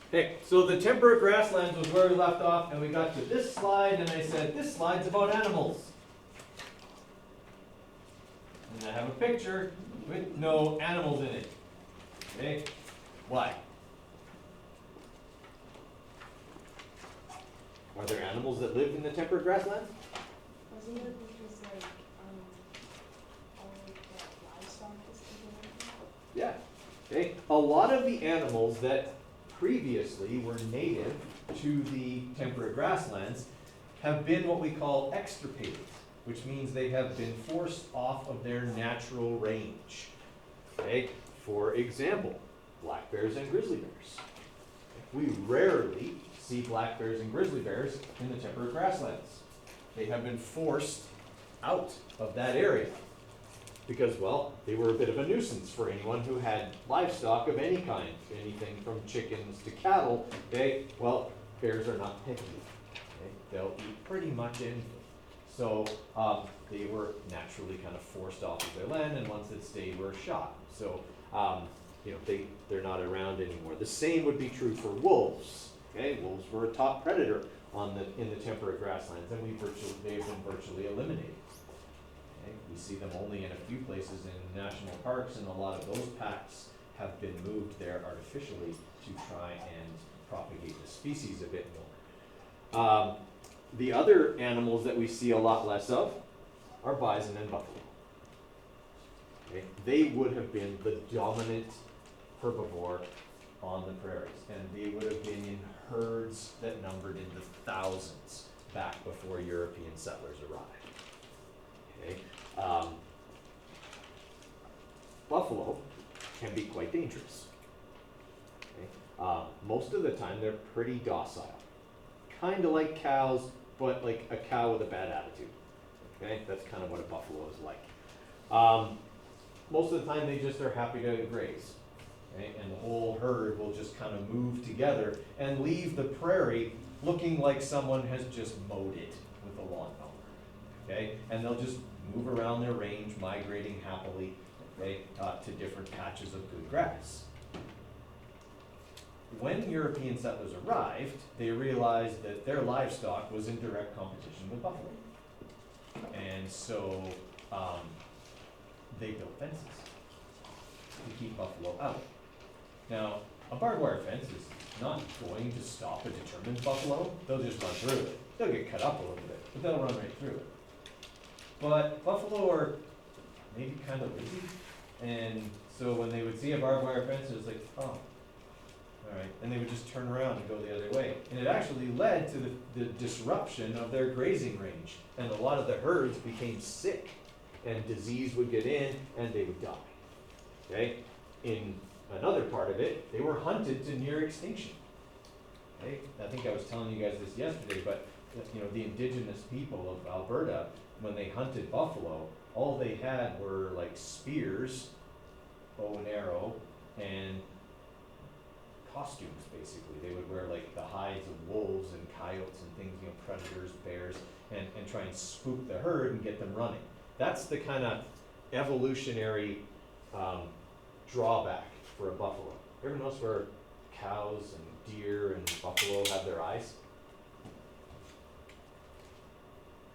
Okay, so the temperate grasslands was where we left off, and we got to this slide, and I said, this slide's about animals. And I have a picture with no animals in it. Okay, why? Are there animals that live in the temperate grasslands? Wasn't it because all of the livestock is taken over? Yeah. Okay. A lot of the animals that previously were native to the temperate grasslands have been what we call extirpated, which means they have been forced off of their natural range. Okay. For example, black bears and grizzly bears. We rarely see black bears and grizzly bears in the temperate grasslands. They have been forced out of that area because, well, they were a bit of a nuisance for anyone who had livestock of any kind, anything from chickens to cattle. Okay, well, bears are not picky. Okay? They'll eat pretty much anything. So they were naturally kind of forced off of their land, and once it's they were shot. So they're not around anymore. The same would be true for wolves. Okay, wolves were a top predator in the temperate grasslands, and they've been virtually eliminated. Okay, we see them only in a few places in national parks, and a lot of those packs have been moved there artificially to try and propagate the species a bit more. The other animals that we see a lot less of are bison and buffalo. Okay, they would have been the dominant herbivore on the prairies, and they would have been in herds that numbered in the thousands back before European settlers arrived. Okay. Buffalo can be quite dangerous. Okay. Most of the time they're pretty docile, kind of like cows, but like a cow with a bad attitude. Okay, that's kind of what a buffalo is like. Most of the time they just are happy to graze. Okay? And the whole herd will just kind of move together and leave the prairie looking like someone has just mowed it with a lawnmower. Okay? And they'll just move around their range, migrating happily, okay, to different patches of good grass. When European settlers arrived, they realized that their livestock was in direct competition with buffalo. And so they built fences to keep buffalo out. Now, a barbed wire fence is not going to stop a determined buffalo. They'll just run through it. They'll get cut up a little bit, but they'll run right through it. But buffalo are maybe kind of lazy, and so when they would see a barbed wire fence, it was like, oh, all right, and they would just turn around and go the other way. And it actually led to the disruption of their grazing range, and a lot of the herds became sick, and disease would get in, and they would die. Okay? In another part of it, they were hunted to near extinction. Okay? I think I was telling you guys this yesterday, but the indigenous people of Alberta, when they hunted buffalo, all they had were like spears, bow and arrow, and costumes, basically. They would wear like the hides of wolves and coyotes and things, predators, bears, and try and spook the herd and get them running. That's the kind of evolutionary drawback for a buffalo. You ever notice where cows and deer and buffalo have their eyes?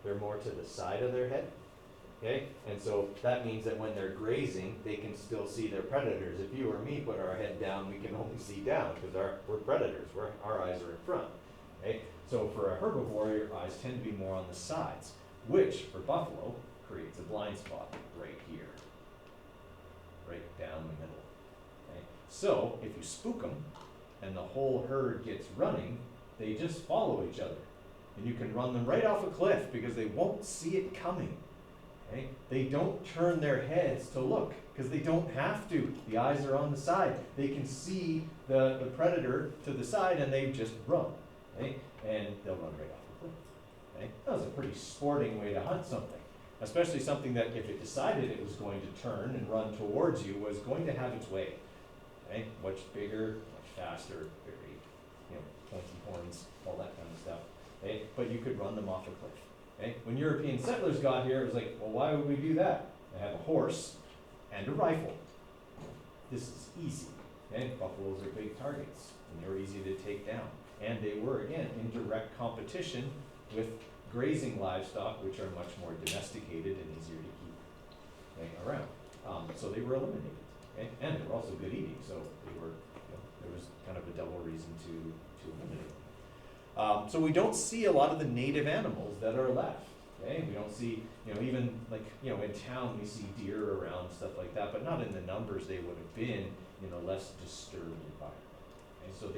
They're more to the side of their head. Okay? And so that means that when they're grazing, they can still see their predators. If you or me put our head down, we can only see down because we're predators. Our eyes are in front. Okay? So for a herbivore, your eyes tend to be more on the sides, which for buffalo creates a blind spot right here, right down the middle. Okay? So if you spook them and the whole herd gets running, they just follow each other. And you can run them right off a cliff because they won't see it coming. Okay? They don't turn their heads to look because they don't have to. The eyes are on the side. They can see the predator to the side and they just run. Okay? And they'll run right off the cliff. Okay? That was a pretty sporting way to hunt something. Especially something that if it decided it was going to turn and run towards you was going to have its way. Okay? Much bigger, much faster, very, pointy horns, all that kind of stuff. Okay? But you could run them off a cliff. Okay? When European settlers got here, it was like, well, why would we do that? They have a horse and a rifle. This is easy. Okay, buffaloes are big targets, and they were easy to take down. And they were, again, in direct competition with grazing livestock, which are much more domesticated and easier to keep, okay, around. So they were eliminated, okay? And they were also good eating, so they were, there was kind of a double reason to eliminate them. So we don't see a lot of the native animals that are left, okay? We don't see, even like, in town we see deer around, stuff like that, but not in the numbers they would have been in a less disturbed environment. Okay? So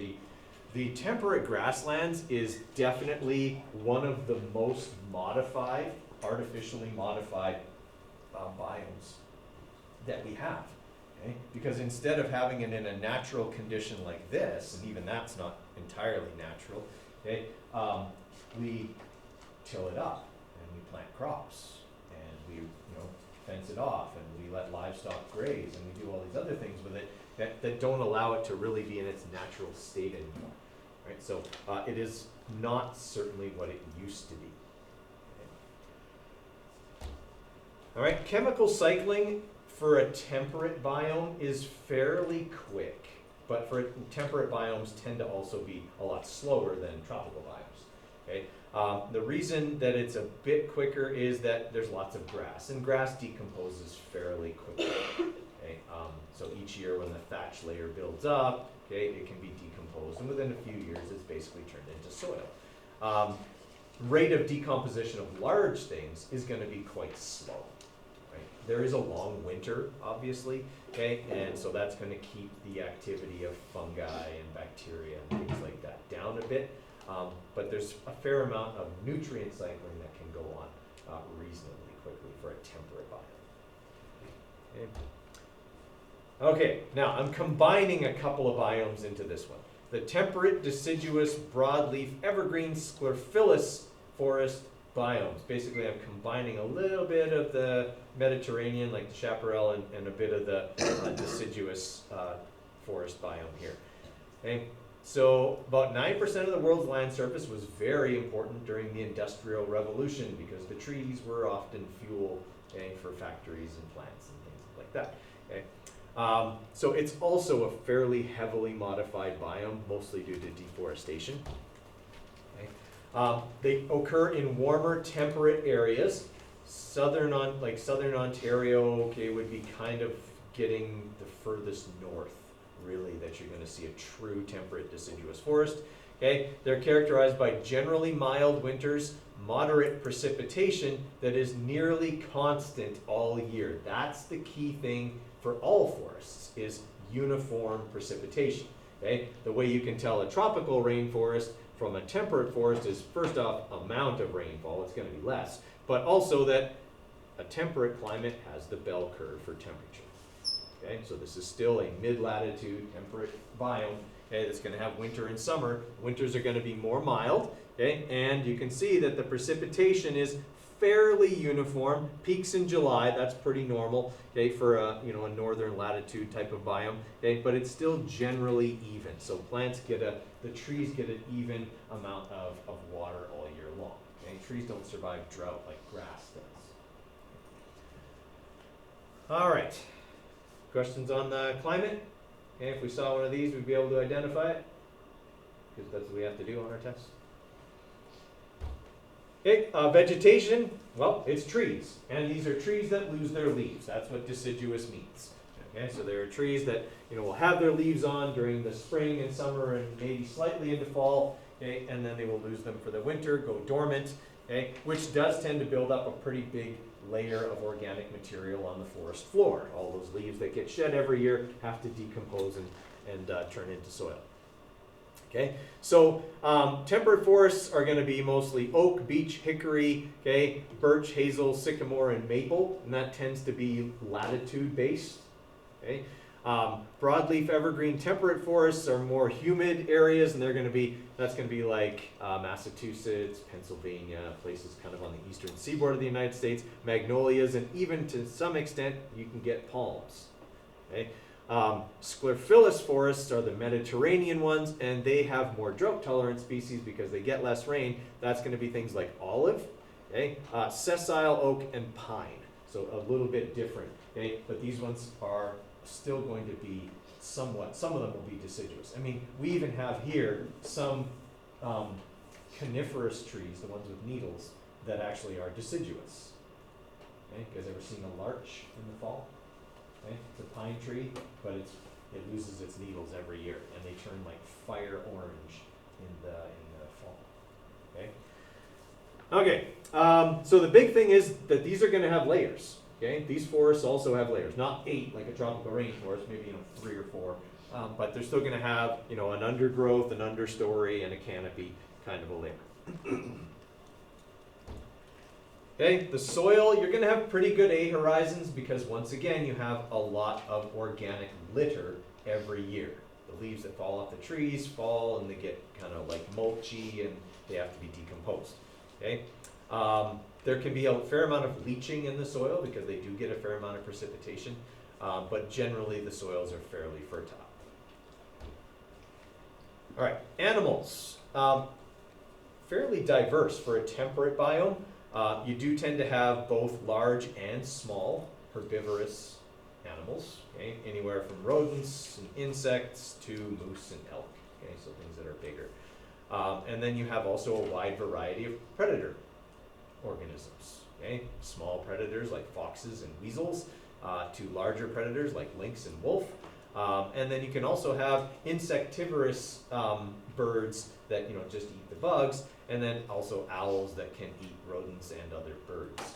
the temperate grasslands is definitely one of the most modified, artificially modified biomes that we have. Okay? Because instead of having it in a natural condition like this, and even that's not entirely natural, okay, we till it up and we plant crops and we fence it off and we let livestock graze and we do all these other things with it that don't allow it to really be in its natural state anymore. Right? So it is not certainly what it used to be. Okay. All right, chemical cycling for a temperate biome is fairly quick, but for temperate biomes tend to also be a lot slower than tropical biomes. Okay? The reason that it's a bit quicker is that there's lots of grass, and grass decomposes fairly quickly. Okay? So each year when the thatch layer builds up, okay, it can be decomposed, and within a few years it's basically turned into soil. Rate of decomposition of large things is going to be quite slow. Right? There is a long winter, obviously, okay, and so that's going to keep the activity of fungi and bacteria and things like that down a bit. But there's a fair amount of nutrient cycling that can go on reasonably quickly for a temperate biome. Okay. Okay, now I'm combining a couple of biomes into this one. The temperate deciduous broadleaf evergreen sclerophyllous forest biomes. Basically, I'm combining a little bit of the Mediterranean, like the chaparral, and a bit of the deciduous forest biome here. Okay, so about 9% of the world's land surface was very important during the Industrial Revolution because the trees were often fuel, okay, for factories and plants and things like that. Okay. So it's also a fairly heavily modified biome, mostly due to deforestation. Okay. They occur in warmer, temperate areas. Southern Ontario, okay, would be kind of getting the furthest north, really, that you're going to see a true temperate deciduous forest. Okay. They're characterized by generally mild winters, moderate precipitation that is nearly constant all year. That's the key thing for all forests, is uniform precipitation. Okay? The way you can tell a tropical rainforest from a temperate forest is, first off, amount of rainfall, it's going to be less, but also that a temperate climate has the bell curve for temperature. Okay? So this is still a mid-latitude temperate biome, okay, that's going to have winter and summer. Winters are going to be more mild, okay? And you can see that the precipitation is fairly uniform. Peaks in July, that's pretty normal, okay, for a northern latitude type of biome, okay, but it's still generally even. So plants the trees get an even amount of water all year long. Okay? Trees don't survive drought like grass does. All right, questions on the climate? Okay, if we saw one of these, we'd be able to identify it, because that's what we have to do on our tests. Okay, vegetation, well, it's trees, and these are trees that lose their leaves. That's what deciduous means. Okay, so there are trees that will have their leaves on during the spring and summer and maybe slightly into fall, okay, and then they will lose them for the winter, go dormant, okay, which does tend to build up a pretty big layer of organic material on the forest floor. All those leaves that get shed every year have to decompose and turn into soil. Okay, so temperate forests are going to be mostly oak, beech, hickory, okay, birch, hazel, sycamore, and maple, and that tends to be latitude based. Okay, broadleaf evergreen temperate forests are more humid areas, and that's going to be like Massachusetts, Pennsylvania, places kind of on the eastern seaboard of the United States, magnolias, and even to some extent you can get palms. Okay. Sclerophyllous forests are the Mediterranean ones, and they have more drought-tolerant species because they get less rain. That's going to be things like olive, okay, sessile oak, and pine. So a little bit different, okay? But these ones are still going to be somewhat, some of them will be deciduous. I mean, we even have here some coniferous trees, the ones with needles, that actually are deciduous. Okay, you guys ever seen a larch in the fall? Okay, it's a pine tree, but it loses its needles every year, and they turn like fire orange in the fall. Okay. Okay. So the big thing is that these are going to have layers. Okay. These forests also have layers, not 8 like a tropical rainforest, maybe 3 or 4, but they're still going to have an undergrowth, an understory, and a canopy kind of a layer. Okay, the soil, you're going to have pretty good A horizons because once again you have a lot of organic litter every year. The leaves that fall off the trees fall and they get kind of like mulchy and they have to be decomposed. Okay, there can be a fair amount of leaching in the soil because they do get a fair amount of precipitation, but generally the soils are fairly fertile. All right, animals. Fairly diverse for a temperate biome. You do tend to have both large and small herbivorous animals, okay? Anywhere from rodents and insects to moose and elk, okay? So things that are bigger. And then you have also a wide variety of predator organisms, okay? Small predators like foxes and weasels, to larger predators like lynx and wolf. And then you can also have insectivorous birds that just eat the bugs, and then also owls that can eat rodents and other birds,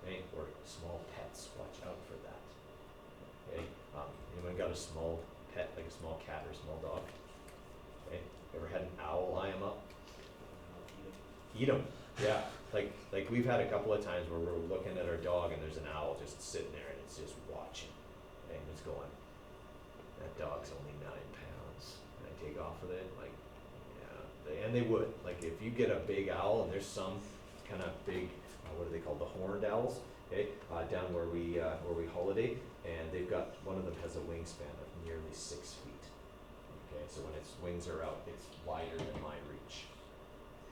okay? Or small pets. Watch out for that. Okay. Anyone got a small pet, like a small cat or a small dog? Okay. Ever had an owl eye them up? Eat them. Yeah. Like we've had a couple of times where we're looking at our dog and there's an owl just sitting there and it's just watching, and it's going, that dog's only 9 pounds. And I take off with it, like, yeah, and they would. Like if you get a big owl, and there's some kind of big, what are they called, the horned owls, okay, down where we holiday, and they've got, one of them has a wingspan of nearly 6 feet. Okay, so when its wings are out, it's wider than my reach.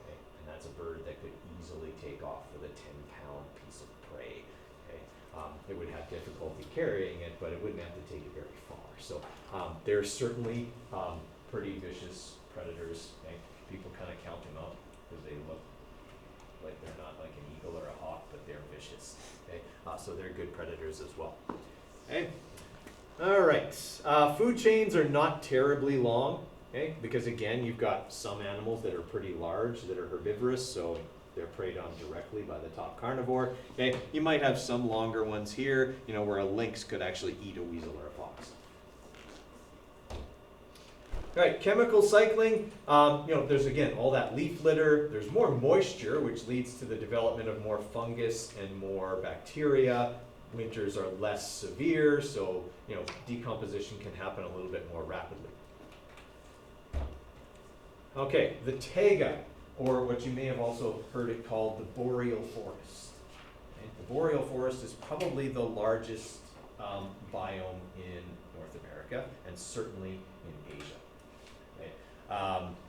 Okay, and that's a bird that could easily take off with a 10-pound piece of prey. Okay, it would have difficulty carrying it, but it wouldn't have to take it very far. So they're certainly pretty vicious predators. Okay? People kind of count them out because they look like they're not like an eagle or a hawk, but they're vicious. Okay? So they're good predators as well. Okay. All right. Food chains are not terribly long. Okay? Because again, you've got some animals that are pretty large that are herbivorous, so they're preyed on directly by the top carnivore. Okay? You might have some longer ones here, where a lynx could actually eat a weasel or a fox. All right, chemical cycling, there's again all that leaf litter. There's more moisture, which leads to the development of more fungus and more bacteria. Winters are less severe, so decomposition can happen a little bit more rapidly. Okay, the taiga, or what you may have also heard it called the Boreal Forest. Okay? The Boreal Forest is probably the largest biome in North America, and certainly in Asia.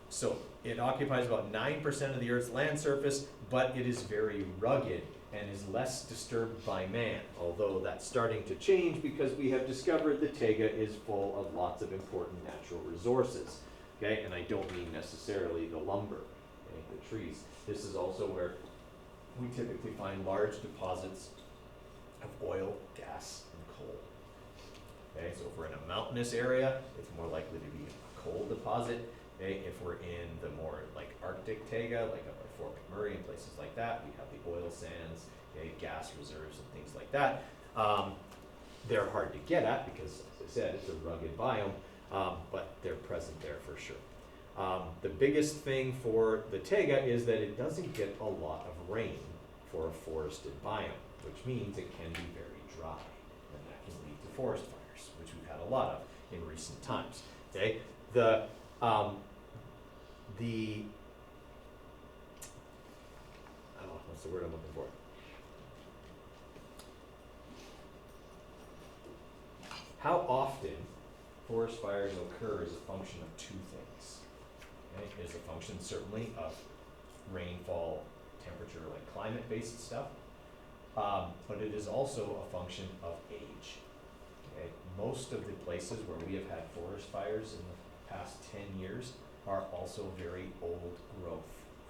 So it occupies about 9% of the Earth's land surface, but it is very rugged and is less disturbed by man, although that's starting to change because we have discovered the taiga is full of lots of important natural resources. Okay, and I don't mean necessarily the lumber, okay, the trees. This is also where we typically find large deposits of oil, gas, and coal. Okay, so if we're in a mountainous area, it's more likely to be a coal deposit. Okay, if we're in the more like Arctic taiga, like up at Fort McMurray and places like that, we have the oil sands, okay, gas reserves and things like that. They're hard to get at because, as I said, it's a rugged biome, but they're present there for sure. The biggest thing for the taiga is that it doesn't get a lot of rain for a forested biome, which means it can be very dry, and that can lead to forest fires, which we've had a lot of in recent times. Okay, what's the word I'm looking for? How often forest fires occur is a function of two things. Okay? It is a function certainly of rainfall, temperature, like climate-based stuff, but it is also a function of age. Okay? most of the places where we have had forest fires in the past 10 years are also very old growth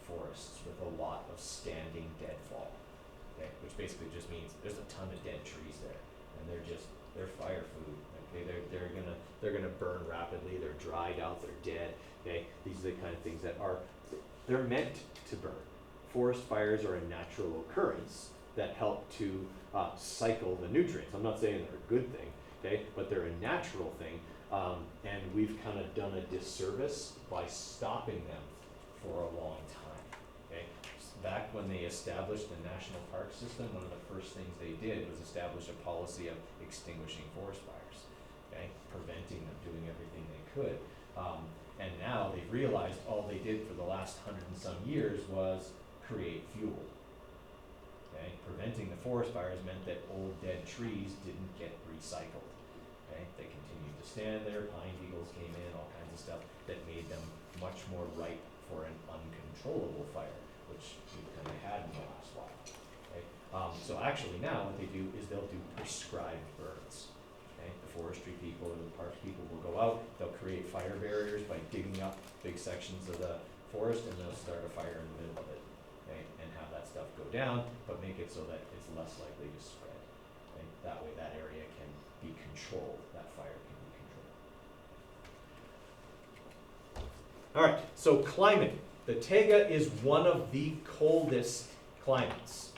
forests with a lot of standing deadfall, okay? Which basically just means there's a ton of dead trees there, and they're fire food, okay? They're gonna burn rapidly, they're dried out, they're dead, okay? These are the kind of things that they're meant to burn. Forest fires are a natural occurrence that help to cycle the nutrients. I'm not saying they're a good thing, okay, but they're a natural thing, and we've kind of done a disservice by stopping them for a long time, okay? Back when they established the national park system, one of the first things they did was establish a policy of extinguishing forest fires, okay, preventing them, doing everything they could. And now they've realized all they did for the last 100 and some years was create fuel. Okay? Preventing the forest fires meant that old dead trees didn't get recycled. Okay? They continued to stand there, pine beetles came in, all kinds of stuff that made them much more ripe for an uncontrollable fire, which we've kind of had in the last while. Okay? So actually now what they do is they'll do prescribed burns. Okay? The forestry people or the parks people will go out, they'll create fire barriers by digging up big sections of the forest, and they'll start a fire in the middle of it. Okay, and have that stuff go down, but make it so that it's less likely to spread. Okay? That way that area can be controlled, that fire can be controlled. All right, so climate. The Taiga is one of the coldest climates.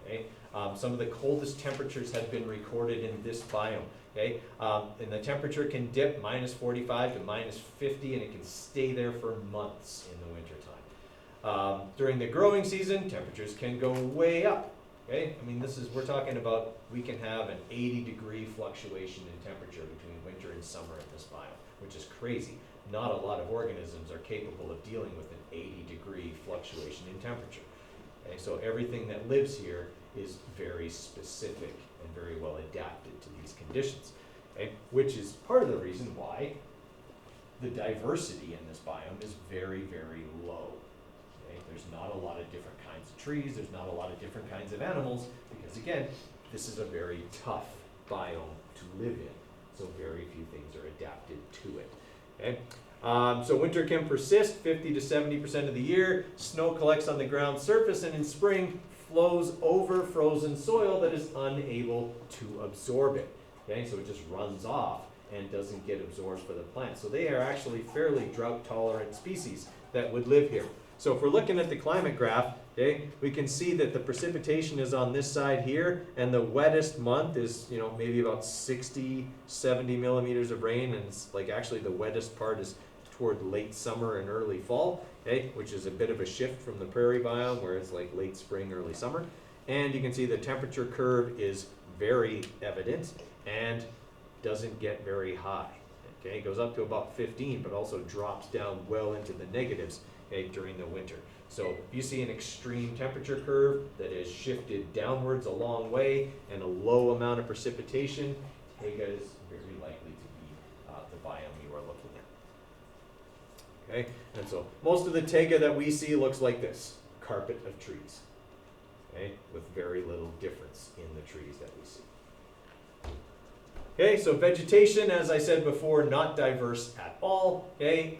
Okay? Some of the coldest temperatures have been recorded in this biome. Okay? And the temperature can dip -45 to -50, and it can stay there for months in the wintertime. During the growing season, temperatures can go way up. Okay, I mean we're talking about, we can have an 80-degree fluctuation in temperature between winter and summer in this biome, which is crazy. Not a lot of organisms are capable of dealing with an 80-degree fluctuation in temperature. Okay, so everything that lives here is very specific and very well adapted to these conditions. Okay, which is part of the reason why the diversity in this biome is very, very low. There's not a lot of different kinds of trees, there's not a lot of different kinds of animals, because again, this is a very tough biome to live in, so very few things are adapted to it. Okay? So winter can persist 50 to 70% of the year, snow collects on the ground surface, and in spring flows over frozen soil that is unable to absorb it. Okay? So it just runs off and doesn't get absorbed for the plant. So they are actually fairly drought-tolerant species that would live here. So if we're looking at the climate graph, okay, we can see that the precipitation is on this side here, and the wettest month is, maybe about 60, 70 millimeters of rain, and it's like actually the wettest part is toward late summer and early fall, okay, which is a bit of a shift from the prairie biome where it's like late spring, early summer. And you can see the temperature curve is very evident and doesn't get very high. Okay, it goes up to about 15, but also drops down well into the negatives, okay, during the winter. So if you see an extreme temperature curve that is shifted downwards a long way and a low amount of precipitation, Taiga is very likely to be the biome you are looking at. Okay, and so most of the Taiga that we see looks like this, carpet of trees, okay, with very little difference in the trees that we see. Okay, so vegetation, as I said before, not diverse at all. Okay,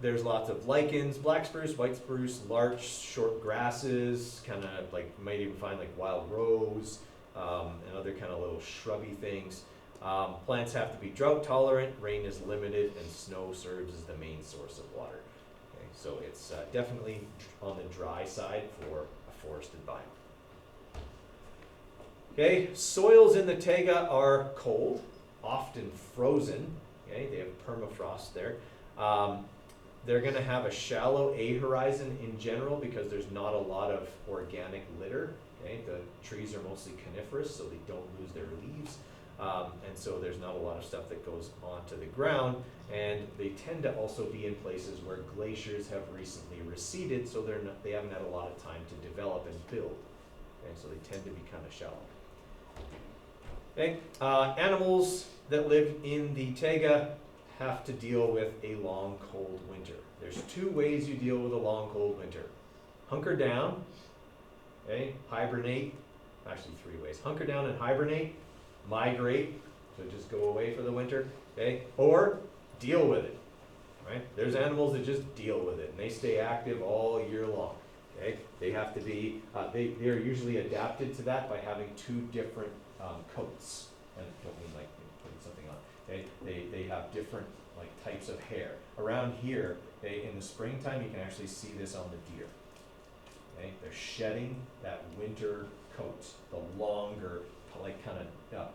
there's lots of lichens, black spruce, white spruce, larch, short grasses, kind of like, you might even find like wild rose, and other kind of little shrubby things. Plants have to be drought tolerant, rain is limited, and snow serves as the main source of water. Okay, so it's definitely on the dry side for a forested biome. Okay, soils in the Taiga are cold, often frozen. Okay, they have permafrost there. They're going to have a shallow A horizon in general because there's not a lot of organic litter. Okay, the trees are mostly coniferous, so they don't lose their leaves, and so there's not a lot of stuff that goes onto the ground. And they tend to also be in places where glaciers have recently receded, so they haven't had a lot of time to develop and build. Okay, so they tend to be kind of shallow. Okay, animals that live in the Taiga have to deal with a long, cold winter. There's two ways you deal with a long, cold winter. Hunker down, okay, hibernate, actually three ways. Hunker down and hibernate, migrate, So just go away for the winter, okay? Or deal with it, right? There's animals that just deal with it, and they stay active all year long, okay? They have to be, they're usually adapted to that by having two different coats. And I don't mean like putting something on, okay? They have different like types of hair. Around here, okay, in the springtime, you can actually see this on the deer. Okay? They're shedding that winter coat, the longer, like kind of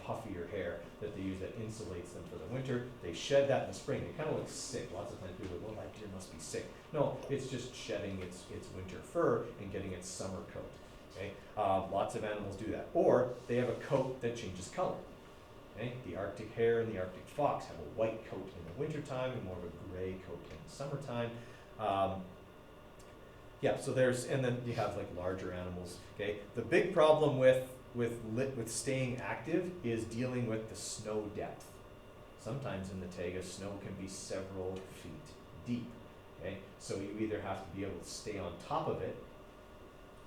puffier hair that they use that insulates them for the winter. They shed that in the spring. They kind of look sick. Lots of times people go, well, that deer must be sick. No, it's just shedding its winter fur and getting its summer coat. Okay? Lots of animals do that. Or they have a coat that changes color. Okay? The Arctic hare and the Arctic fox have a white coat in the wintertime and more of a gray coat in the summertime. Yeah, so and then you have like larger animals. Okay, the big problem with staying active is dealing with the snow depth. Sometimes in the taiga, snow can be several feet deep. Okay, so you either have to be able to stay on top of it,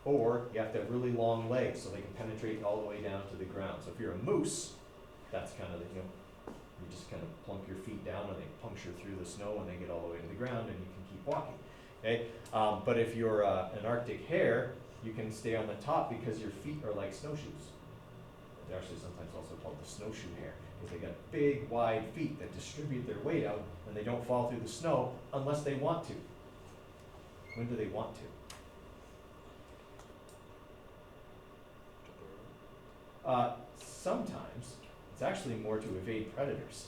or you have to have really long legs so they can penetrate all the way down to the ground. So if you're a moose, that's kind of the, you just kind of plunk your feet down and they puncture through the snow and they get all the way to the ground and you can keep walking. Okay, but if you're an Arctic hare, you can stay on the top because your feet are like snowshoes. They're actually sometimes also called the snowshoe hare because they got big, wide feet that distribute their weight out and they don't fall through the snow unless they want to. When do they want to? Sometimes it's actually more to evade predators.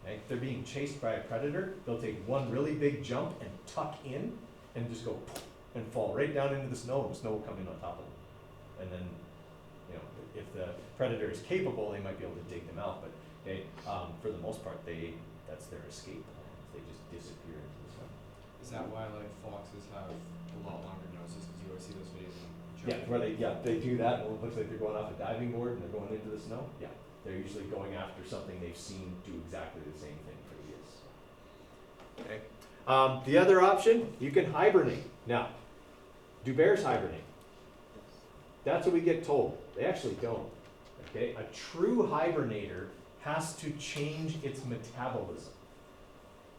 Okay? If they're being chased by a predator, they'll take one really big jump and tuck in and just go poof, and fall right down into the snow, and the snow will come in on top of them. And then, if the predator is capable, they might be able to dig them out, but okay, for the most part, that's their escape plan. They just disappear into the snow. Is that why like foxes have a lot longer noses? Because you always see those videos in Yeah, where they do that, and it looks like they're going off a diving board and they're going into the snow. Yeah, they're usually going after something they've seen do exactly the same thing for years. Okay. The other option, you can hibernate. Now, do bears hibernate? That's what we get told. They actually don't. Okay, a true hibernator has to change its metabolism.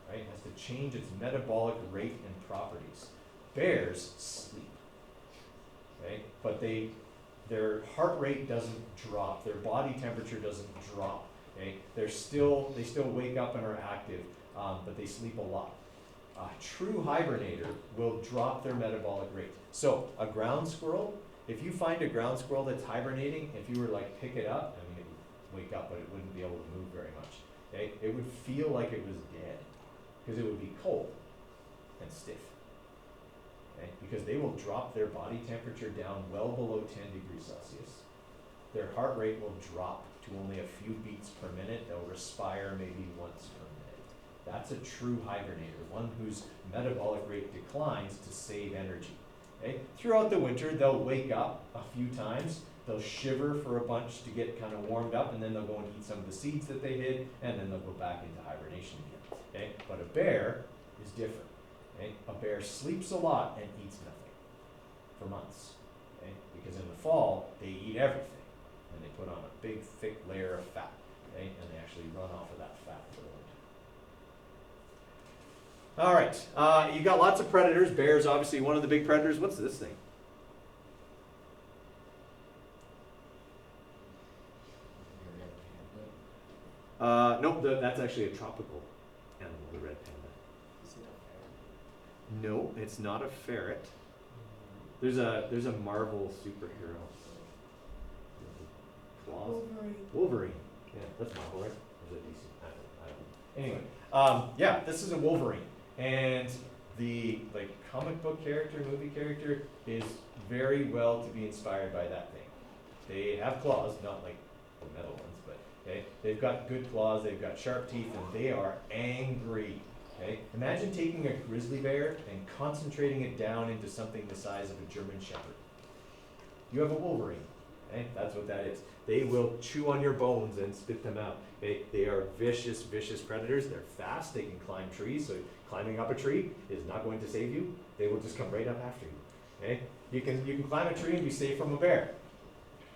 Right, has to change its metabolic rate and properties. Bears sleep. Okay, but their heart rate doesn't drop. Their body temperature doesn't drop. Okay, they still wake up and are active, but they sleep a lot. A true hibernator will drop their metabolic rate. So a ground squirrel, if you find a ground squirrel that's hibernating, if you were like pick it up, I mean it would wake up, but it wouldn't be able to move very much. Okay, it would feel like it was dead because it would be cold and stiff. Okay, because they will drop their body temperature down well below 10 degrees Celsius. Their heart rate will drop to only a few beats per minute. They'll respire maybe once per minute. That's a true hibernator, one whose metabolic rate declines to save energy. Okay? Throughout the winter, they'll wake up a few times. They'll shiver for a bunch to get kind of warmed up, and then they'll go and eat some of the seeds that they hid, and then they'll go back into hibernation again. Okay? But a bear is different. Okay? A bear sleeps a lot and eats nothing for months. Okay? Because in the fall, they eat everything, and they put on a big, thick layer of fat. Okay? And they actually run off of that fat for the winter. All right, you got lots of predators. Bears, obviously, one of the big predators. What's this thing? Nope, that's actually a tropical animal, the red panda. Is it a ferret? No, it's not a ferret. There's a Marvel superhero. Claws? Wolverine. Yeah, that's Marvel, right? Or is it DC? I don't know. Anyway, yeah, this is a wolverine. And the comic book character, movie character, is very well to be inspired by that thing. They have claws, not like the metal ones, but okay, they've got good claws, they've got sharp teeth, and they are angry. Okay? Imagine taking a grizzly bear and concentrating it down into something the size of a German Shepherd. You have a wolverine. Okay? That's what that is. They will chew on your bones and spit them out. Okay? They are vicious, vicious predators. They're fast. They can climb trees. So climbing up a tree is not going to save you. They will just come right up after you. Okay? You can climb a tree and be safe from a bear.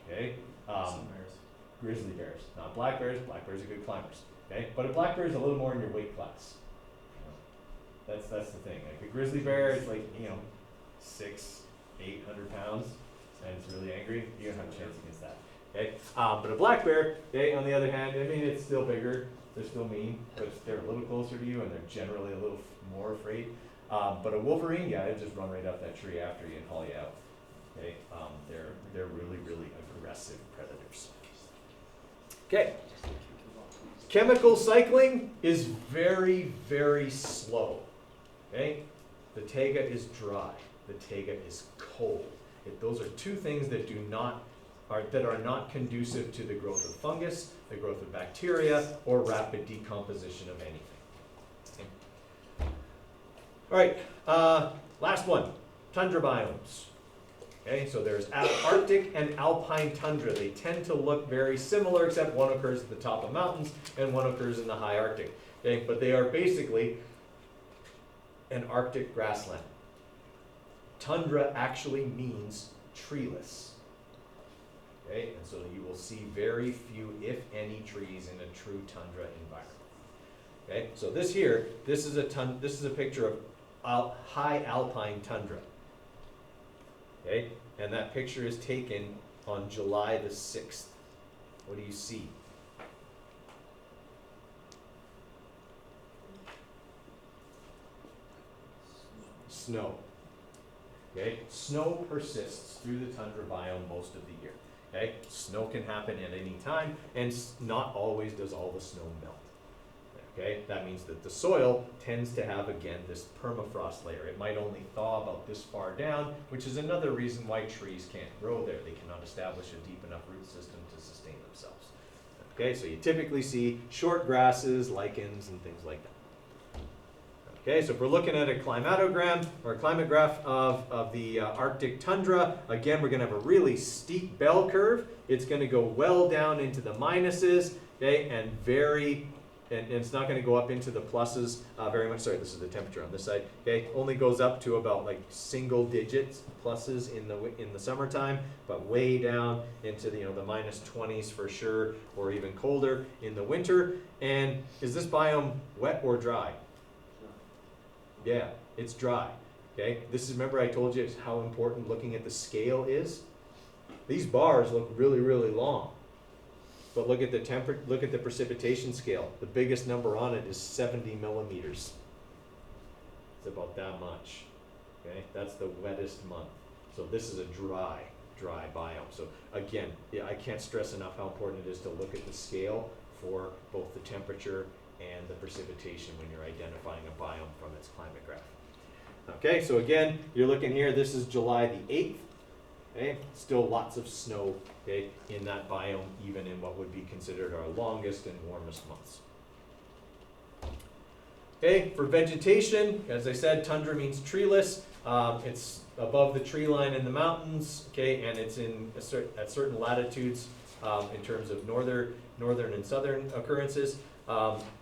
Okay? Some bears. grizzly bears, not black bears. Black bears are good climbers, okay? But a black bear is a little more in your weight class. You know, that's the thing. Like a grizzly bear is like, you know, 600-800 pounds, and it's really angry. You don't have a chance against that, okay? But a black bear, okay, on the other hand, I mean, it's still bigger. They're still mean, but they're a little closer to you, and they're generally a little more afraid. But a wolverine, yeah, they just run right up that tree after you and haul you out. Okay, they're really, really aggressive predators. Okay, chemical cycling is very, very slow. Okay, the taiga is dry. The taiga is cold. Those are two things that are not conducive to the growth of fungus, the growth of bacteria, or rapid decomposition of anything. Okay. All right, last one, tundra biomes. Okay, so there's Arctic and Alpine tundra. They tend to look very similar, except one occurs at the top of mountains and one occurs in the high Arctic. Okay, but they are basically an Arctic grassland. Tundra actually means treeless. Okay, and so you will see very few, if any, trees in a true tundra environment. Okay, so this is a picture of high alpine tundra. Okay, and that picture is taken on July the 6th. What do you see? Snow. Okay, snow persists through the tundra biome most of the year. Okay, snow can happen at any time, and not always does all the snow melt. Okay, that means that the soil tends to have, again, this permafrost layer. It might only thaw about this far down, which is another reason why trees can't grow there. They cannot establish a deep enough root system to sustain themselves. Okay, so you typically see short grasses, lichens, and things like that. Okay, so if we're looking at a climatogram or a climate graph of the Arctic tundra, again, we're going to have a really steep bell curve. It's going to go well down into the minuses, okay, and it's not going to go up into the pluses very much. Sorry, this is the temperature on this side. Okay, only goes up to about like single digits pluses in the summertime, but way down into the the minus 20s for sure, or even colder in the winter. And is this biome wet or dry? Yeah, it's dry. Okay, remember I told you how important looking at the scale is. These bars look really, really long, but look at the precipitation scale. The biggest number on it is 70 millimeters. It's about that much. Okay, that's the wettest month. So this is a dry biome. So again, yeah, I can't stress enough how important it is to look at the scale for both the temperature and the precipitation when you're identifying a biome from its climate graph. Okay, so again, you're looking here, this is July the 8th. Okay, still lots of snow, okay, in that biome, even in what would be considered our longest and warmest months. Okay, for vegetation, as I said, tundra means treeless. It's above the tree line in the mountains, okay, and it's at certain latitudes in terms of northern and southern occurrences.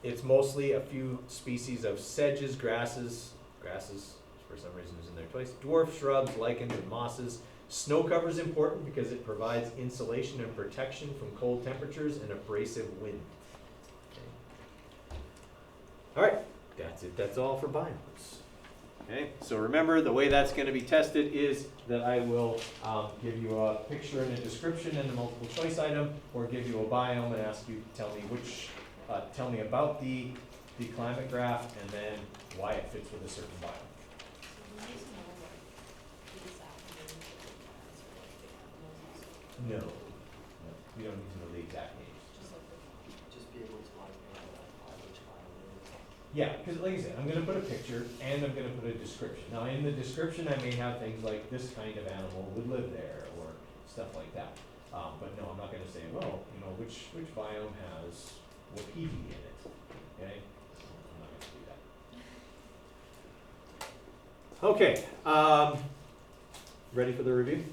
It's mostly a few species of sedges, grasses for some reason is in there twice, dwarf shrubs, lichens, and mosses. Snow cover is important because it provides insulation and protection from cold temperatures and abrasive wind. Okay. All right, that's it. That's all for biomes. Okay, so remember the way that's going to be tested is that I will give you a picture and a description and a multiple choice item, or give you a biome and ask you to tell me tell me about the climate graph and then why it fits with a certain biome. No, we don't need to know the exact names. Just be able to identify which biome it is. Yeah, because like I said, I'm going to put a picture and I'm going to put a description. Now in the description I may have things like this kind of animal would live there or stuff like that. But no, I'm not going to say, well, which biome has Peaty in it. Okay? I'm not going to do that. Okay. Ready for the review?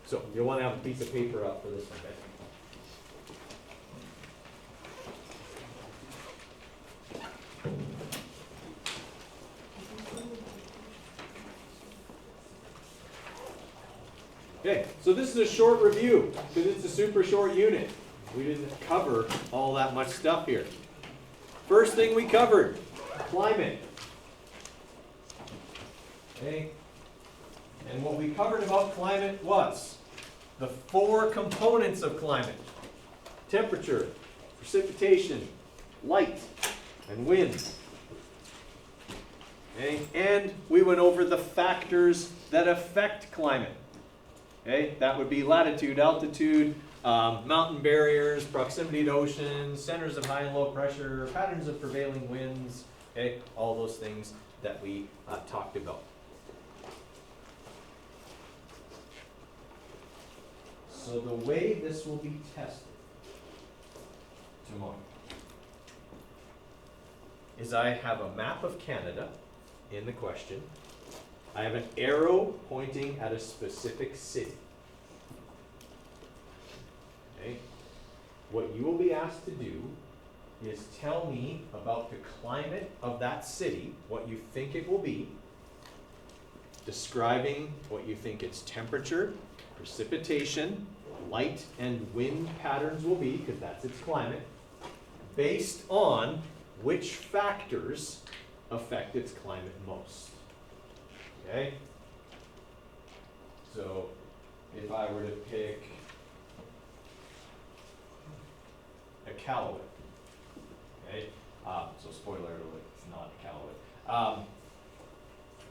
So you'll want to have a piece of paper up for this one, guys. Okay, so this is a short review because it's a super short unit. We didn't cover all that much stuff here. First thing we covered, climate. Okay, and what we covered about climate was the 4 components of climate: temperature, precipitation, light, and wind. Okay, and we went over the factors that affect climate. Okay, that would be latitude, altitude, mountain barriers, proximity to oceans, centers of high and low pressure, patterns of prevailing winds, okay, all those things that we talked about. So the way this will be tested tomorrow is I have a map of Canada in the question. I have an arrow pointing at a specific city. Okay. What you will be asked to do is tell me about the climate of that city, what you think it will be, describing what you think its temperature, precipitation, light, and wind patterns will be, because that's its climate, based on which factors affect its climate most. Okay? So, if I were to pick Iqaluit, okay? So spoiler alert, it's not Iqaluit.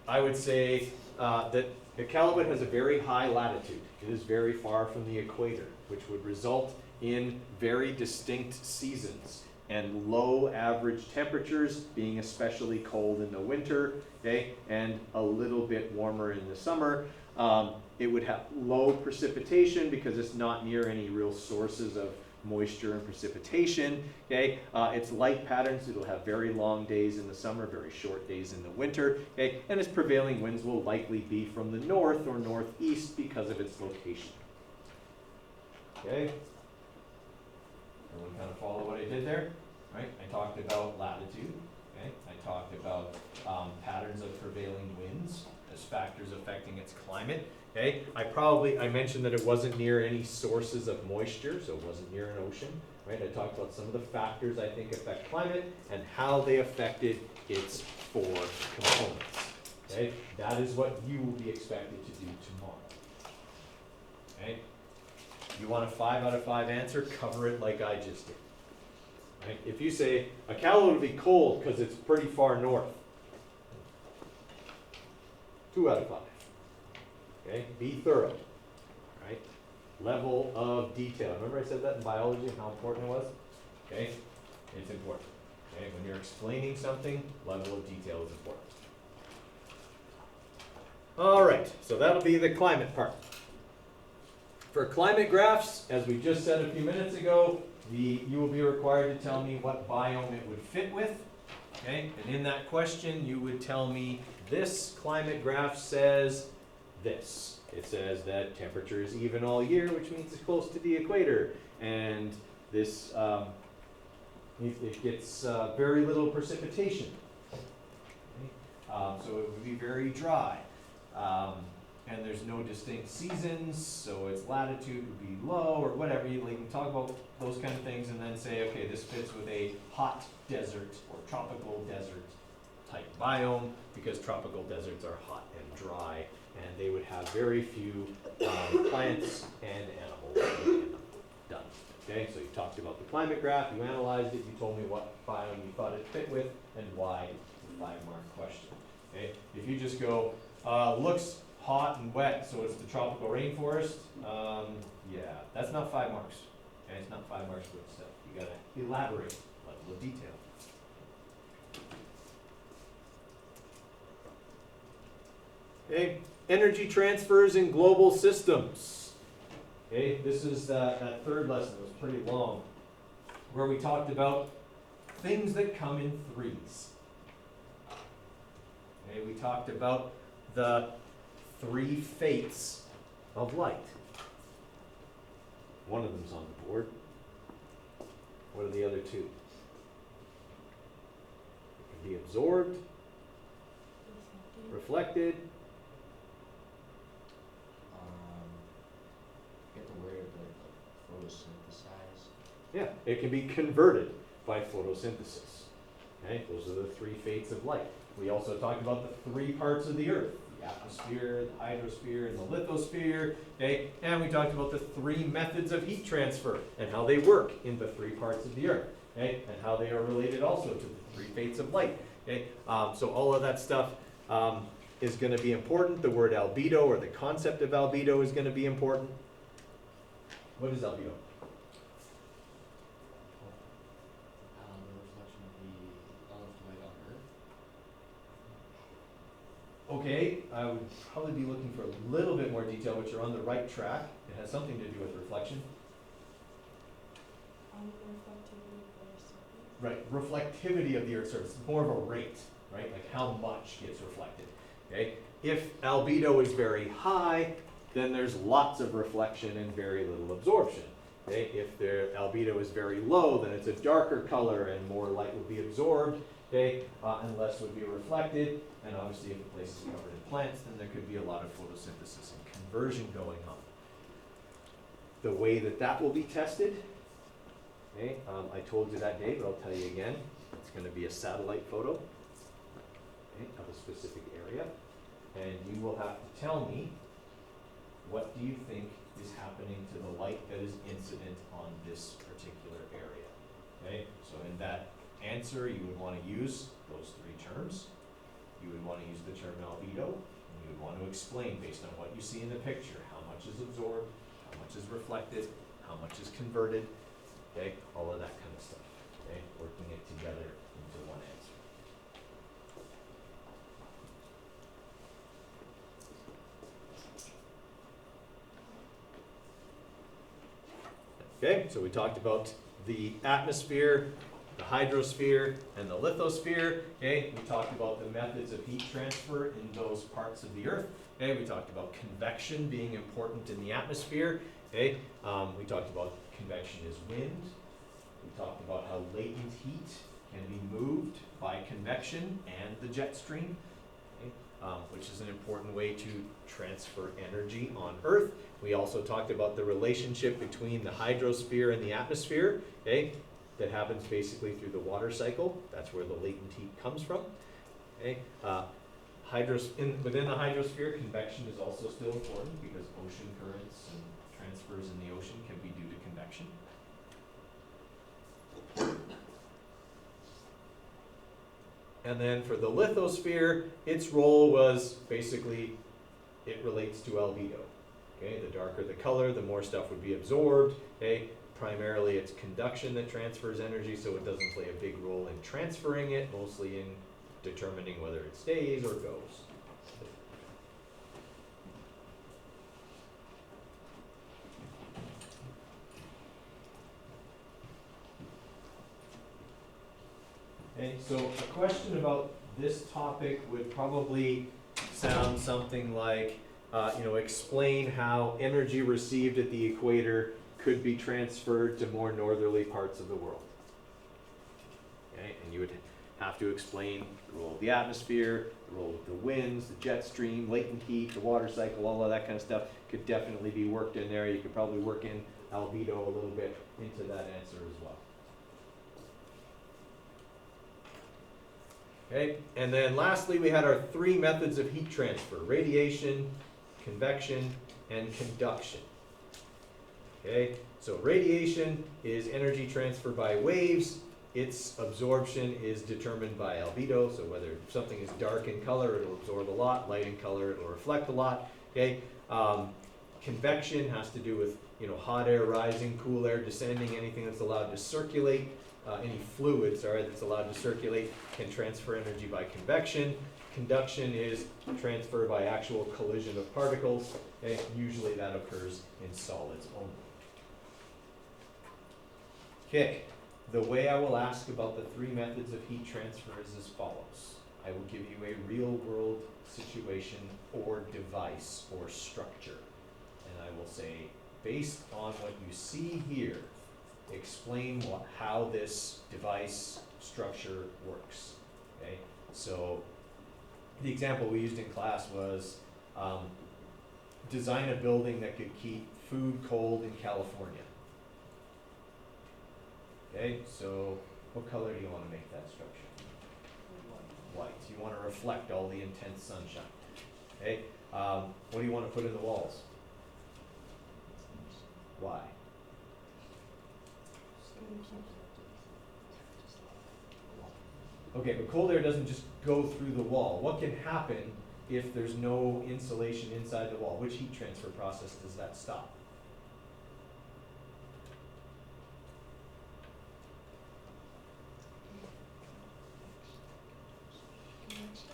I would say that Iqaluit has a very high latitude. It is very far from the equator, which would result in very distinct seasons and low average temperatures, being especially cold in the winter, okay, and a little bit warmer in the summer. It would have low precipitation because it's not near any real sources of moisture and precipitation, okay. Its light patterns, it'll have very long days in the summer, very short days in the winter, okay, and its prevailing winds will likely be from the north or northeast because of its location. Okay. Everyone kind of follow what I did there? Right? I talked about latitude, okay? I talked about patterns of prevailing winds as factors affecting its climate, okay? I mentioned that it wasn't near any sources of moisture, so it wasn't near an ocean, right? I talked about some of the factors I think affect climate and how they affected its 4 components, okay? That is what you will be expected to do tomorrow, okay? You want a 5 out of 5 answer, cover it like I just did. Right? If you say, Iqaluit will be cold because it's pretty far north. 2 out of 5. Okay, be thorough. Right? Level of detail. Remember I said that in biology and how important it was? Okay, it's important. Okay, when you're explaining something, level of detail is important. All right, so that'll be the climate part. For climate graphs, as we just said a few minutes ago, you will be required to tell me what biome it would fit with. Okay, and in that question, you would tell me this climate graph says this. It says that temperature is even all year, which means it's close to the equator, and this it gets very little precipitation. Okay? So it would be very dry. And there's no distinct seasons, so its latitude would be low or whatever. You can talk about those kind of things and then say, okay, this fits with a hot desert or tropical desert type biome, because tropical deserts are hot and dry, and they would have very few plants and animals in them. Done. Okay, so you talked about the climate graph, you analyzed it, you told me what biome you thought it fit with, and why. The 5-mark question. Okay, if you just go, looks hot and wet, so it's the tropical rainforest. Yeah, that's not 5 marks. Okay, it's not 5 marks worth of stuff. You gotta elaborate, level of detail. Okay, energy transfers in global systems. Okay, this is that 3rd lesson. It was pretty long, where we talked about things that come in 3s. Okay, we talked about the 3 fates of light. One of them's on the board. What are the other 2? It can be absorbed, reflected, Yeah, it can be converted by photosynthesis. Okay, those are the three fates of light. We also talked about the three parts of the Earth: the atmosphere, the hydrosphere, and the lithosphere. Okay, and we talked about the three methods of heat transfer and how they work in the three parts of the Earth. Okay, and how they are related also to the three fates of light. Okay, so all of that stuff is going to be important. The word albedo, or the concept of albedo, is going to be important. What is albedo? The reflection of light on Earth. Okay, I would probably be looking for a little bit more detail, but you're on the right track. It has something to do with reflection. Reflectivity of Earth's surface. Right, reflectivity of the Earth's surface. It's more of a rate, right? Like how much gets reflected. Okay, if albedo is very high, then there's lots of reflection and very little absorption. Okay, if the albedo is very low, then it's a darker color and more light will be absorbed. Okay, and less would be reflected. And obviously, if the place is covered in plants, then there could be a lot of photosynthesis and conversion going on. The way that that will be tested, okay, I told you that day, but I'll tell you again. It's going to be a satellite photo, okay, of a specific area, and you will have to tell me, what do you think is happening to the light that is incident on this particular area? Okay, so in that answer, you would want to use those three terms. You would want to use the term albedo, and you would want to explain based on what you see in the picture, how much is absorbed, how much is reflected, how much is converted, okay, all of that kind of stuff, okay, working it together into one answer. Okay, so we talked about the atmosphere, the hydrosphere, and the lithosphere. Okay, we talked about the methods of heat transfer in those parts of the Earth. Okay, we talked about convection being important in the atmosphere. Okay, we talked about convection is wind. We talked about how latent heat can be moved by convection and the jet stream, okay, which is an important way to transfer energy on Earth. We also talked about the relationship between the hydrosphere and the atmosphere, okay, that happens basically through the water cycle. That's where the latent heat comes from. Okay, within the hydrosphere, convection is also still important because ocean currents and transfers in the ocean can be due to convection. And then for the lithosphere, its role was basically, it relates to albedo. Okay, the darker the color, the more stuff would be absorbed. Okay, primarily it's conduction that transfers energy, so it doesn't play a big role in transferring it, mostly in determining whether it stays or goes. Okay, so a question about this topic would probably sound something like, explain how energy received at the equator could be transferred to more northerly parts of the world. Okay, and you would have to explain the role of the atmosphere, the role of the winds, the jet stream, latent heat, the water cycle, all of that kind of stuff could definitely be worked in there. You could probably work in albedo a little bit into that answer as well. Okay, and then lastly, we had our three methods of heat transfer: radiation, convection, and conduction. Okay, so radiation is energy transfer by waves. Its absorption is determined by albedo, so whether something is dark in color, it'll absorb a lot, light in color, it'll reflect a lot. Okay, convection has to do with hot air rising, cool air descending, anything that's allowed to circulate. Any fluid, that's allowed to circulate can transfer energy by convection. Conduction is transfer by actual collision of particles. Okay? Usually that occurs in solids only. Okay, the way I will ask about the three methods of heat transfer is as follows. I will give you a real world situation or device or structure. And I will say, based on what you see here, explain how this device structure works. Okay, so the example we used in class was design a building that could keep food cold in California. Okay, so what color do you want to make that structure? White. You want to reflect all the intense sunshine. Okay, what do you want to put in the walls? Why? Okay, but cold air doesn't just go through the wall. What can happen if there's no insulation inside the wall? Which heat transfer process does that stop?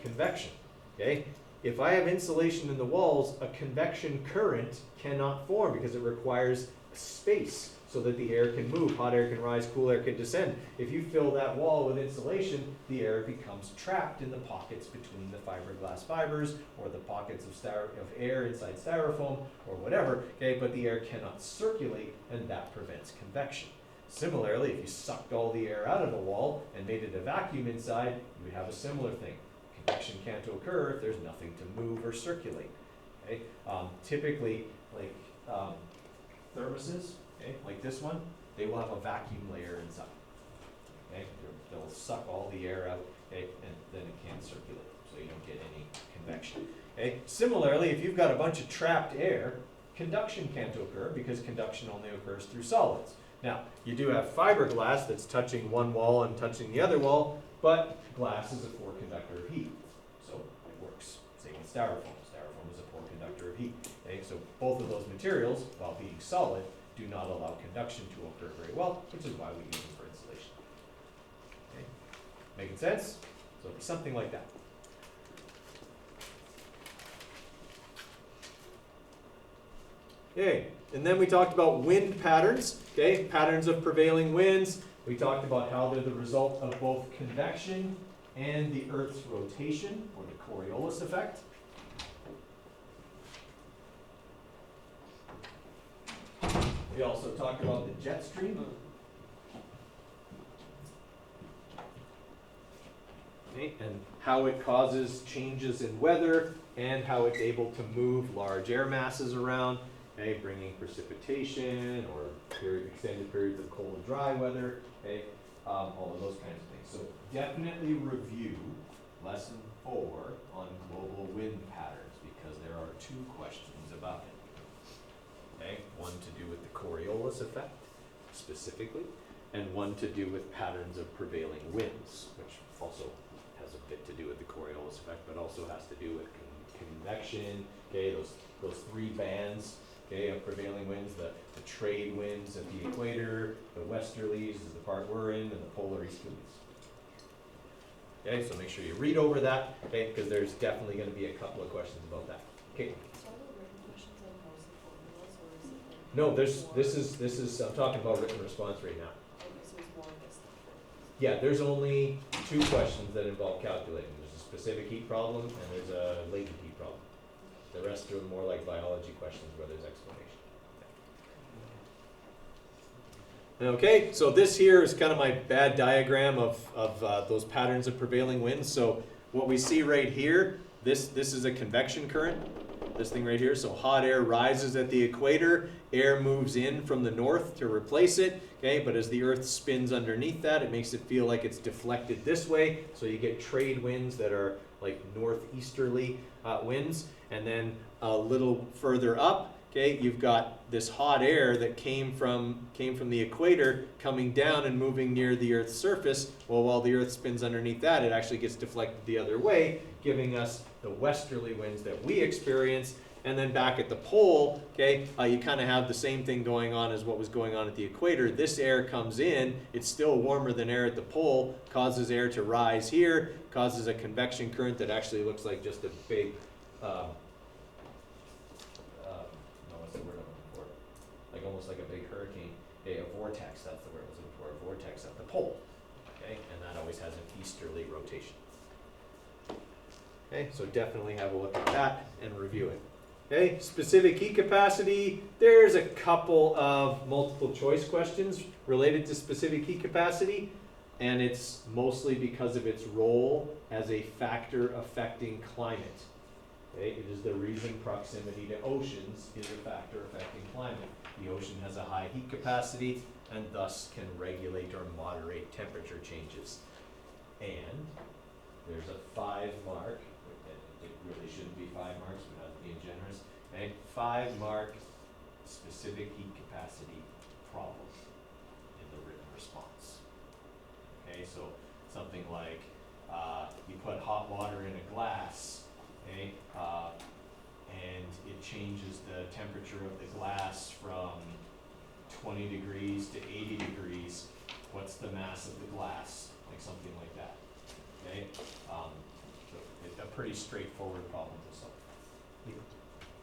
Convection. Okay? If I have insulation in the walls, a convection current cannot form because it requires space so that the air can move. Hot air can rise, cool air can descend. If you fill that wall with insulation, the air becomes trapped in the pockets between the fiberglass fibers or the pockets of air inside styrofoam or whatever, okay? But the air cannot circulate, and that prevents convection. Similarly, if you sucked all the air out of a wall and made it a vacuum inside, you would have a similar thing. Convection can't occur if there's nothing to move or circulate. Okay? Typically, like thermoses, okay, like this one, they will have a vacuum layer inside. Okay? They'll suck all the air out, okay, and then it can't circulate, so you don't get any convection. Okay? Similarly, if you've got a bunch of trapped air, conduction can't occur because conduction only occurs through solids. Now, you do have fiberglass that's touching one wall and touching the other wall, but glass is a poor conductor of heat, so it works. Same with styrofoam. Styrofoam is a poor conductor of heat. Okay? So both of those materials, while being solid, do not allow conduction to occur very well, which is why we use them for insulation. Okay? Making sense? So it'll be something like that. Okay, and then we talked about wind patterns, okay, patterns of prevailing winds. We talked about how they're the result of both convection and the Earth's rotation, or the Coriolis effect. We also talked about the jet stream. Okay, and how it causes changes in weather and how it's able to move large air masses around. Okay, bringing precipitation or extended periods of cold and dry weather, okay, all of those kinds of things. So definitely review lesson 4 on global wind patterns because there are 2 questions about it. Okay, one to do with the Coriolis effect specifically, and one to do with patterns of prevailing winds, which also has a bit to do with the Coriolis effect, but also has to do with convection. Okay, those 3 bands. Okay, of prevailing winds, the trade winds at the equator, the westerlies is the part we're in, and the polar easterlies. Okay, so make sure you read over that, okay, because there's definitely going to be a couple of questions about that. Okay. So are the written questions on mostly formulas, or is it like? No, this is I'm talking about written response right now. Okay, so it's more of this than formulas. Yeah, there's only 2 questions that involve calculating. There's a specific heat problem and there's a latent heat problem. The rest are more like biology questions where there's explanation. Okay, so this here is kind of my bad diagram of those patterns of prevailing winds. So what we see right here, this is a convection current, this thing right here. So hot air rises at the equator, air moves in from the north to replace it, okay? But as the Earth spins underneath that, it makes it feel like it's deflected this way. So you get trade winds that are like northeasterly winds. And then a little further up, okay, you've got this hot air that came from the equator coming down and moving near the Earth's surface. Well, while the Earth spins underneath that, it actually gets deflected the other way, giving us the westerly winds that we experience. And then back at the pole, okay, you kind of have the same thing going on as what was going on at the equator. This air comes in, it's still warmer than air at the pole, causes air to rise here, causes a convection current that actually looks like just a big, what's the word I'm looking for? Like almost like a big hurricane, okay, a vortex, that's the word I was looking for, a vortex at the pole, okay, and that always has an easterly rotation. Okay, so definitely have a look at that and review it. Okay, specific heat capacity, there's a couple of multiple choice questions related to specific heat capacity, and it's mostly because of its role as a factor affecting climate. Okay, it is the reason proximity to oceans is a factor affecting climate. The ocean has a high heat capacity, and thus can regulate or moderate temperature changes. And there's a 5 mark, it really shouldn't be 5 marks, but I'm being generous, okay? 5 mark specific heat capacity problem in the written response. Okay, so something like you put hot water in a glass, okay, and it changes the temperature of the glass from 20 degrees to 80 degrees. What's the mass of the glass? Like something like that. Okay, so it's a pretty straightforward problem to solve.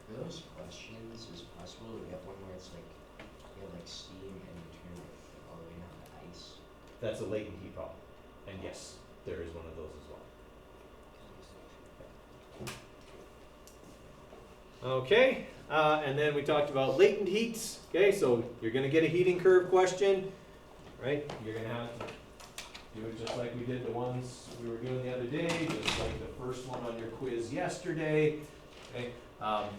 For those questions, is it possible that we have one where it's like, you have like steam and you turn it all the way down to ice? That's a latent heat problem, and yes, there is one of those as well. Okay, and then we talked about latent heats. Okay, so you're going to get a heating curve question, right? You're going to have to do it just like we did the ones we were doing the other day, just like the first one on your quiz yesterday. Okay,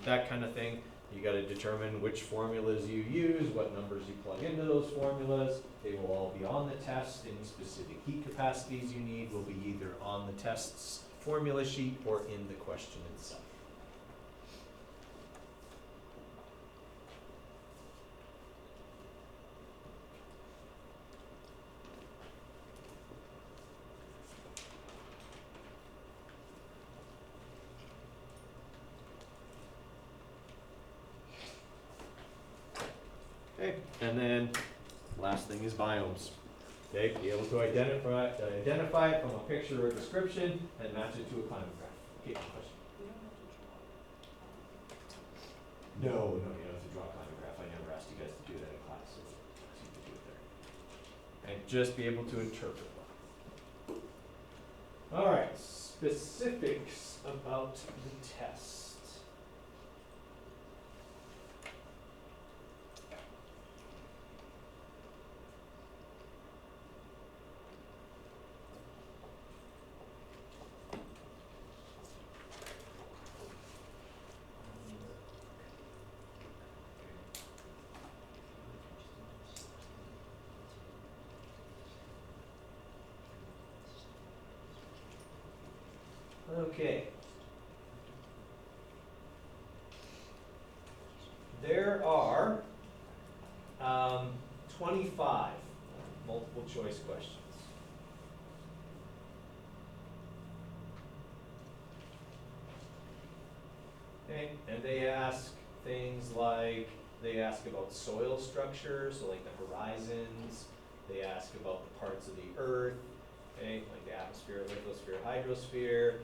that kind of thing. You got to determine which formulas you use, what numbers you plug into those formulas. They will all be on the test. Any specific heat capacities you need will be either on the test's formula sheet or in the question itself. Okay, and then last thing is biomes. Okay, be able to identify it from a picture or description and match it to a climate graph. Okay, question. We don't have to draw. No, you don't have to draw a climate graph. I never asked you guys to do that in class, so you can do it there. And just be able to interpret one. All right, specifics about the test. Okay. There are 25 multiple choice questions. Okay, and they ask things like, they ask about soil structure, so like the horizons. They ask about the parts of the earth, okay, like the atmosphere, lithosphere, hydrosphere.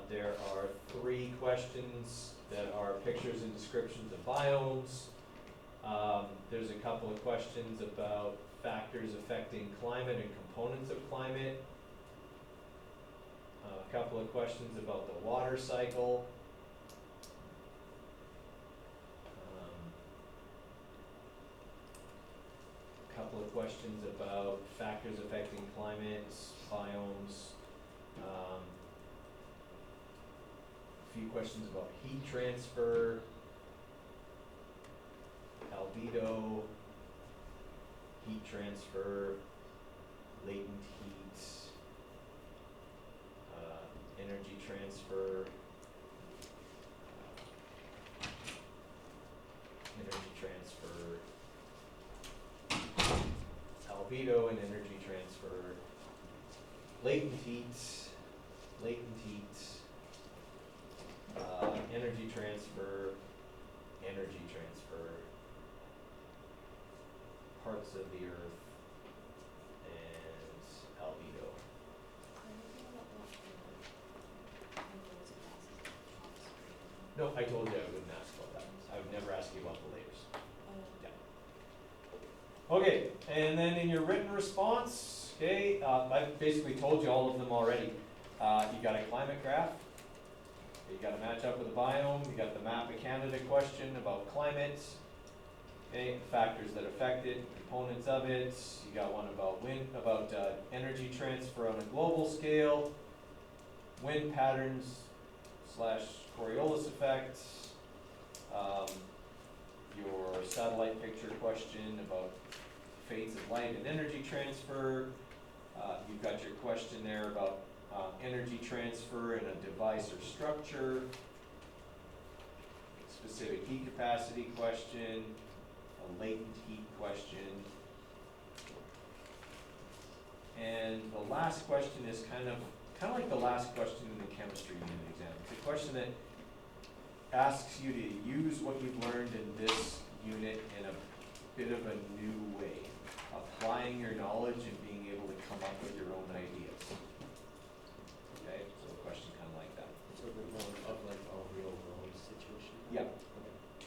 There are 3 questions that are pictures and descriptions of biomes. There's a couple of questions about factors affecting climate and components of climate. A couple of questions about the water cycle. A couple of questions about factors affecting climate, biomes. A few questions about heat transfer, albedo, heat transfer, latent heat, energy transfer, albedo and energy transfer, latent heat, energy transfer, parts of the earth, and albedo. No, I told you I wouldn't ask about that. I would never ask you about the layers. Yeah. Okay, and then in your written response, okay, I've basically told you all of them already. You got a climate graph. You got to match up with a biome. You got the map of Canada question about climate. Okay, factors that affect it, components of it. You got one about energy transfer on a global scale, wind patterns / Coriolis effect. Your satellite picture question about fates of light and energy transfer. You've got your question there about energy transfer in a device or structure, specific heat capacity question, a latent heat question. And the last question is kind of like the last question in the chemistry unit exam. It's a question that asks you to use what you've learned in this unit in a bit of a new way, applying your knowledge and being able to come up with your own ideas. Okay, so a question kind of like that. It's a bit more of like a real world situation. Yeah.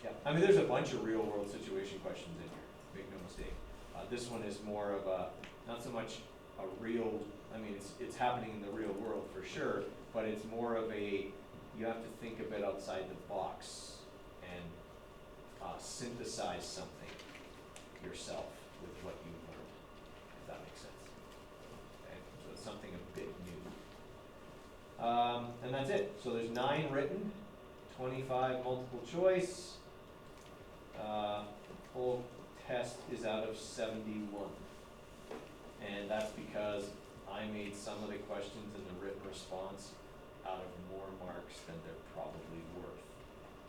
Yeah, I mean, there's a bunch of real world situation questions in here, make no mistake. This one is more of a, not so much a real, I mean, it's happening in the real world for sure, but it's more of a, you have to think a bit outside the box and synthesize something yourself with what you learned, if that makes sense. Okay, so it's something a bit new. And that's it. So there's 9 written, 25 multiple choice. Whole test is out of 71. And that's because I made some of the questions in the written response out of more marks than they're probably worth.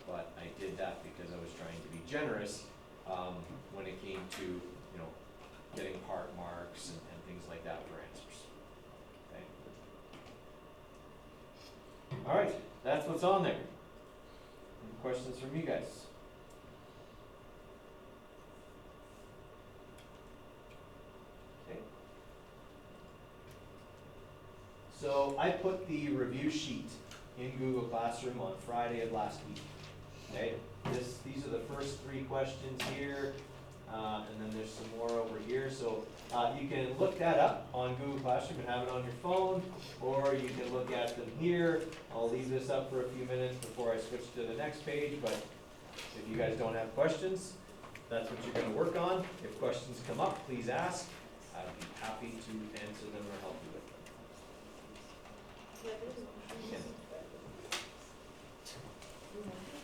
But I did that because I was trying to be generous when it came to, you know, getting part marks and things like that for answers. Okay. All right, that's what's on there. Any questions from you guys? Okay. So I put the review sheet in Google Classroom on Friday of last week. Okay, these are the first 3 questions here, and then there's some more over here. So you can look that up on Google Classroom and have it on your phone, or you can look at them here. I'll leave this up for a few minutes before I switch to the next page, but if you guys don't have questions, that's what you're going to work on. If questions come up, please ask. I'd be happy to answer them or help you with them. Yeah, there's Yeah. one.